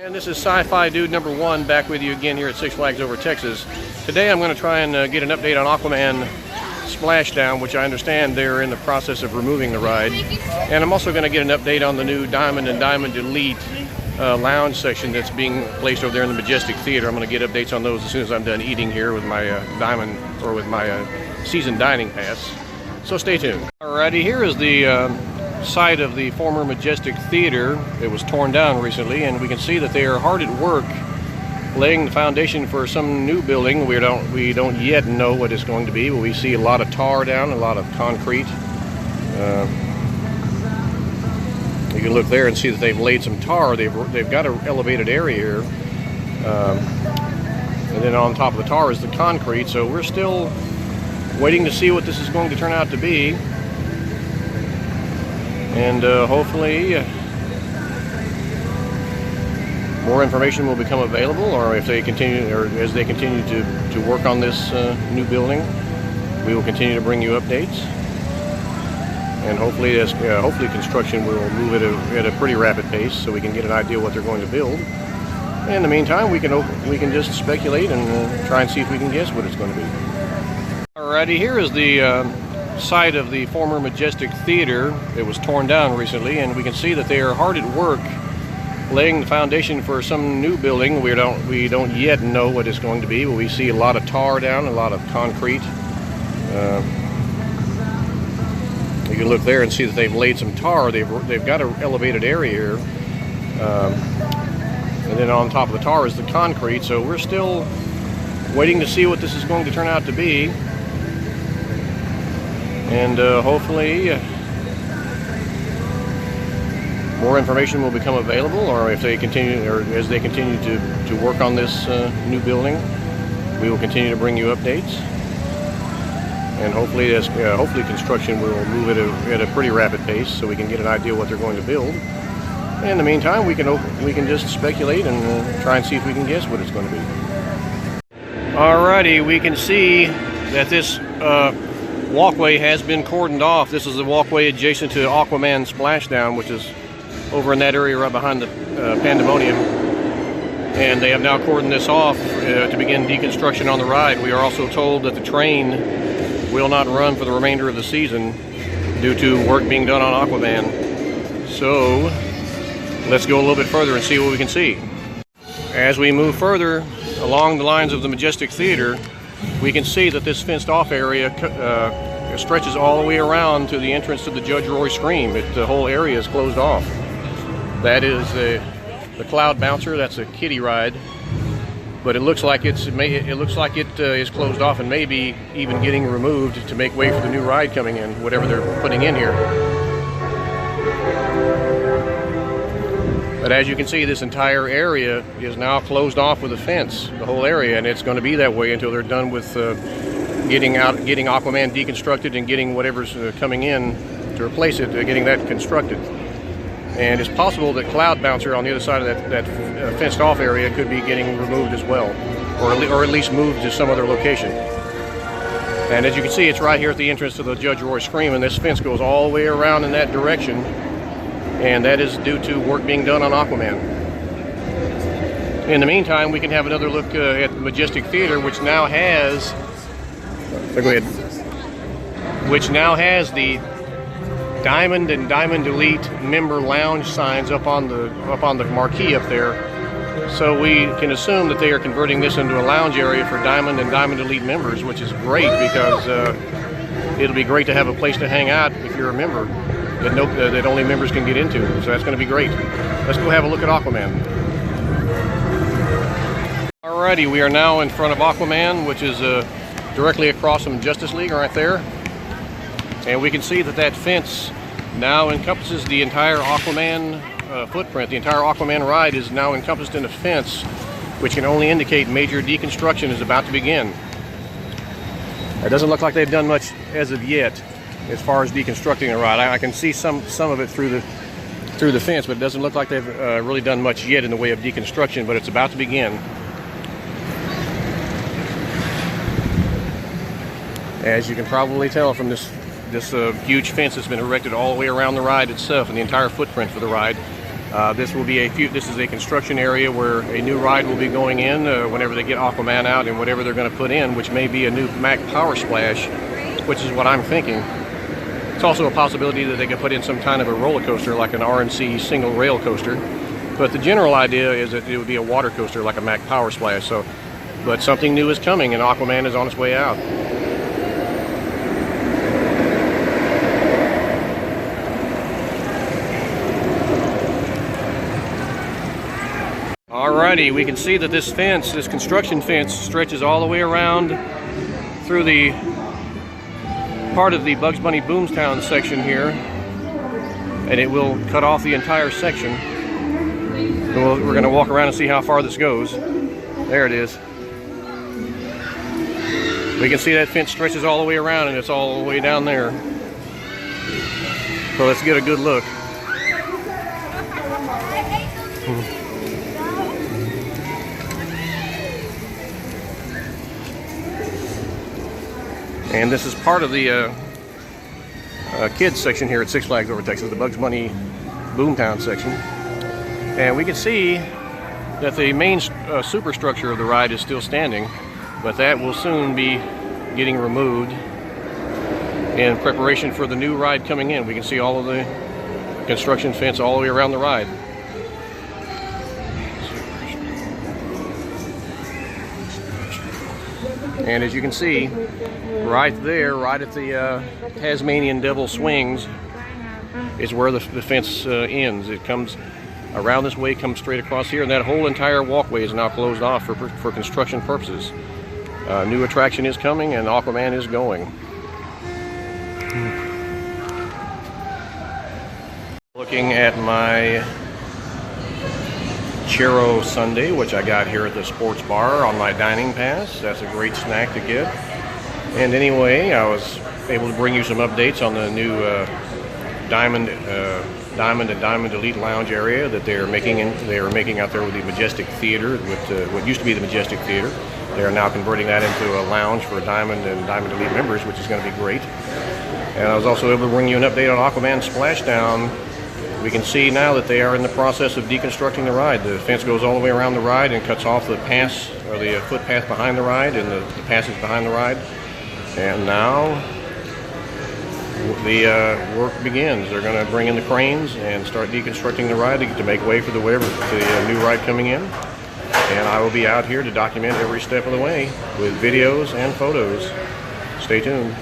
And this is Sci-Fi Dude number 1 back with you again here at Six Flags Over Texas. Today I'm going to try and get an update on Aquaman Splashdown, which I understand they're in the process of removing the ride. And I'm also going to get an update on the new Diamond and Diamond Elite lounge section that's being placed over there in the Majestic Theater. I'm going to get updates on those as soon as I'm done eating here with my season dining pass. So stay tuned. Alrighty, here is the site of the former Majestic Theater. It was torn down recently, and we can see that they are hard at work laying the foundation for some new building. We don't yet know what it's going to be, but we see a lot of tar down, a lot of concrete. You can look there and see that they've laid some tar. They've got an elevated area here, and then on top of the tar is the concrete. So we're still waiting to see what this is going to turn out to be. And hopefully more information will become available, or if they continue, or as they continue to work on this new building, we will continue to bring you updates. And hopefully construction will move at a pretty rapid pace, so we can get an idea what they're going to build. In the meantime, we can just speculate and try and see if we can guess what it's going to be. Alrighty, here is the site of the former Majestic Theater. It was torn down recently, and we can see that they are hard at work laying the foundation for some new building. We don't yet know what it's going to be, but we see a lot of tar down, a lot of concrete. You can look there and see that they've laid some tar. They've got an elevated area here, and then on top of the tar is the concrete. So we're still waiting to see what this is going to turn out to be. And hopefully more information will become available, or if they continue, or as they continue to work on this new building, we will continue to bring you updates. And hopefully construction will move at a pretty rapid pace, so we can get an idea what they're going to build. In the meantime, we can just speculate and try and see if we can guess what it's going to be. Alrighty, we can see that this walkway has been cordoned off. This is the walkway adjacent to Aquaman Splashdown, which is over in that area right behind the Pandemonium. And they have now cordoned this off to begin deconstruction on the ride. We are also told that the train will not run for the remainder of the season due to work being done on Aquaman. So let's go a little bit further and see what we can see. As we move further along the lines of the Majestic Theater, we can see that this fenced off area stretches all the way around to the entrance to the Judge Roy Scream. The whole area is closed off. That is the Cloud Bouncer. That's a kiddie ride, but it looks like it is closed off and maybe even getting removed to make way for the new ride coming in, whatever they're putting in here. But as you can see, this entire area is now closed off with a fence, the whole area, and it's going to be that way until they're done with getting Aquaman deconstructed and getting whatever's coming in to replace it, getting that constructed. And it's possible that Cloud Bouncer on the other side of that fenced off area could be getting removed as well, or at least moved to some other location. And as you can see, it's right here at the entrance to the Judge Roy Scream, and this fence goes all the way around in that direction. And that is due to work being done on Aquaman. In the meantime, we can have another look at the Majestic Theater, which now has the Diamond and Diamond Elite member lounge signs up on the marquee up there. So we can assume that they are converting this into a lounge area for Diamond and Diamond Elite members, which is great, because it'll be great to have a place to hang out if you're a member that only members can get into. So that's going to be great. Let's go have a look at Aquaman. Alrighty, we are now in front of Aquaman, which is directly across from Justice League right there. And we can see that fence now encompasses the entire Aquaman footprint. The entire Aquaman ride is now encompassed in a fence, which can only indicate major deconstruction is about to begin. It doesn't look like they've done much as of yet as far as deconstructing the ride. I can see some of it through the fence, but it doesn't look like they've really done much yet in the way of deconstruction, but it's about to begin. As you can probably tell from this huge fence that's been erected all the way around the ride itself and the entire footprint for the ride. This is a construction area where a new ride will be going in whenever they get Aquaman out, and whatever they're going to put in, which may be a new Mack Power Splash, which is what I'm thinking. It's also a possibility that they could put in some kind of a roller coaster, like an RNC single rail coaster. But the general idea is that it would be a water coaster, like a Mack Power Splash. But something new is coming, and Aquaman is on its way out. Alrighty, we can see that this construction fence, stretches all the way around through the part of the Bugs Bunny Boomtown section here, and it will cut off the entire section. We're going to walk around and see how far this goes. There it is. We can see that fence stretches all the way around, and it's all the way down there. So let's get a good look. And this is part of the kids section here at Six Flags Over Texas, the Bugs Bunny Boomtown section. And we can see that the main superstructure of the ride is still standing, but that will soon be getting removed in preparation for the new ride coming in. We can see all of the construction fence all the way around the ride. And as you can see, right there, right at the Tasmanian Devil Swings, is where the fence ends. It comes around this way, comes straight across here, and that whole entire walkway is now closed off for construction purposes. New attraction is coming, and Aquaman is going. Looking at my Churro Sundae, which I got here at the sports bar on my dining pass. That's a great snack to get. And anyway, I was able to bring you some updates on the new Diamond and Diamond Elite Lounge area that they are making out there with the Majestic Theater, with what used to be the Majestic Theater. They are now converting that into a lounge for Diamond and Diamond Elite members, which is going to be great. And I was also able to bring you an update on Aquaman Splashdown. We can see now that they are in the process of deconstructing the ride. The fence goes all the way around the ride and cuts off the pass, or the footpath behind the ride, and the passage behind the ride. And now the work begins. They're going to bring in the cranes and start deconstructing the ride to make way for the new ride coming in. And I will be out here to document every step of the way with videos and photos. Stay tuned.